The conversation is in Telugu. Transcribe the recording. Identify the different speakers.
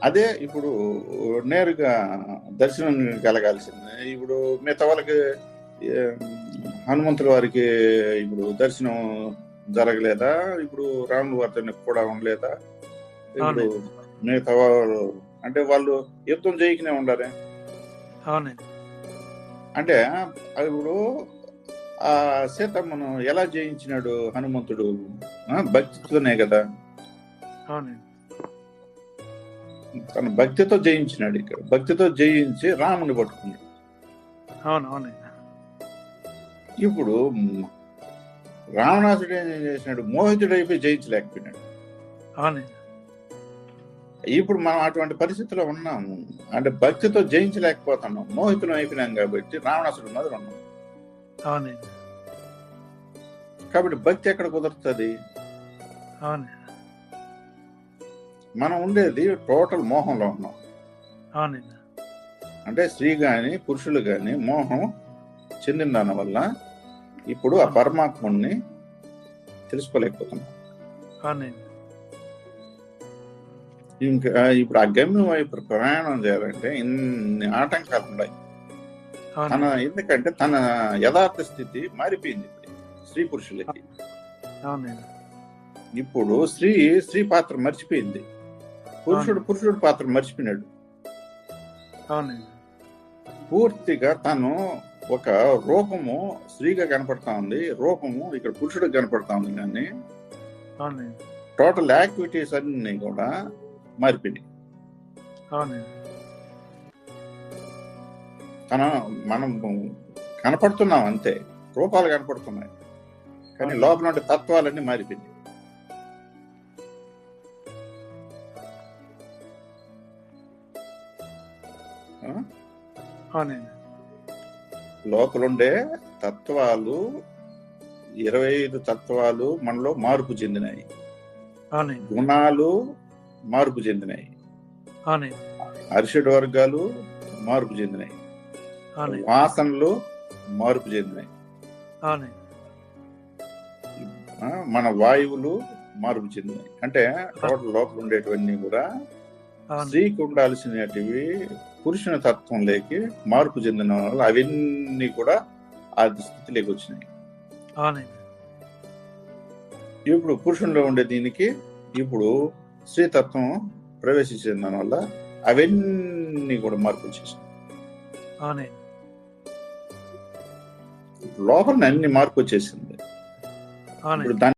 Speaker 1: అదే ఇప్పుడు నేరుగా దర్శనం కలగాల్సింది. ఇప్పుడు మిగతా వాళ్ళకి ఏ, హనుమంతుల వారికి ఇప్పుడు దర్శనం జరగలేదా? ఇప్పుడు రాముల వారితో కూడా ఉండలేదా? ఇప్పుడు
Speaker 2: అవునండి.
Speaker 1: మిగతా వాళ్ళు అంటే వాళ్ళు యుద్ధం చేయకనే ఉండాలి.
Speaker 2: అవునండి.
Speaker 1: అంటే ఇప్పుడు ఆ సీతమ్మను ఎలా జయించినాడు హనుమంతుడు? భక్తితోనే కదా.
Speaker 2: అవునండి.
Speaker 1: తన భక్తితో జయించినాడు. ఇక్కడ భక్తితో జయించి రాముని పట్టుకున్నాడు.
Speaker 2: అవునండి.
Speaker 1: ఇప్పుడు రావణాసుడు ఏం చేసినాడు? మోహితుడైపోయి జయించలేకపోయినాడు.
Speaker 2: అవునండి.
Speaker 1: ఇప్పుడు మనం అటువంటి పరిస్థితిలో ఉన్నాము. అంటే భక్తితో జయించలేకపోతున్నాం, మోహితులం అయిపోయినాం కాబట్టి రావణాసుడు మీద ఉన్నాం.
Speaker 2: అవునండి.
Speaker 1: కాబట్టి భక్తి ఎక్కడ కుదురుతుంది?
Speaker 2: అవునండి.
Speaker 1: మనం ఉండేది టోటల్ మోహంలో ఉన్నాం.
Speaker 2: అవునండి.
Speaker 1: అంటే స్త్రీ గాని పురుషులు గాని మోహం చెందిన దాని వల్ల ఇప్పుడు ఆ పరమాత్ముడిని తెలుసుకోలేకపోతున్నాం.
Speaker 2: అవునండి.
Speaker 1: ఇంకా ఇప్పుడు ఆ గమ్యం వైపు ప్రయాణం చేయాలంటే ఇన్ని ఆటంకాలు ఉన్నాయి. ఎందుకంటే తన యథార్థ స్థితి మారిపోయింది స్త్రీ పురుషులకి.
Speaker 2: అవునండి.
Speaker 1: ఇప్పుడు స్త్రీ పాత్ర మర్చిపోయింది, పురుషుడు పాత్ర మర్చిపోయినాడు.
Speaker 2: అవునండి.
Speaker 1: పూర్తిగా తను ఒక రూపము స్త్రీగా కనపడతా ఉంది, రూపము ఇక్కడ పురుషుడికి కనపడతా ఉంది. కానీ టోటల్ యాక్టివిటీస్ అన్ని కూడా మారిపోయినాయి. మనం కనపడుతున్నాం అంతే, రూపాలు కనపడుతున్నాయి, కానీ లోపల ఉండే తత్వాలన్నీ మారిపోయినాయి. లోపలుండే తత్వాలు 25 తత్వాలు మనలో మార్పు చెందినాయి, గుణాలు మార్పు చెందినాయి, అరిషడ్ వర్గాలు మార్పు చెందినాయి, వాసనలు మార్పు చెందినాయి, మన వాయువులు మార్పు చెందినాయి. అంటే టోటల్ లోపల ఉండేటివన్నీ కూడా స్త్రీకి ఉండాల్సినటివి పురుషుని తత్వంలోకి మార్పు చెందిన వల్ల అవన్నీ కూడా ఆ స్థితిలోకి వచ్చినాయి. ఇప్పుడు పురుషునిలో ఉండే దీనికి ఇప్పుడు స్త్రీతత్వం ప్రవేశించిన దాని వల్ల అవన్నీ కూడా మార్పు వచ్చేసినాయి. లోపల అన్ని మార్పు వచ్చేసింది. ఇప్పుడు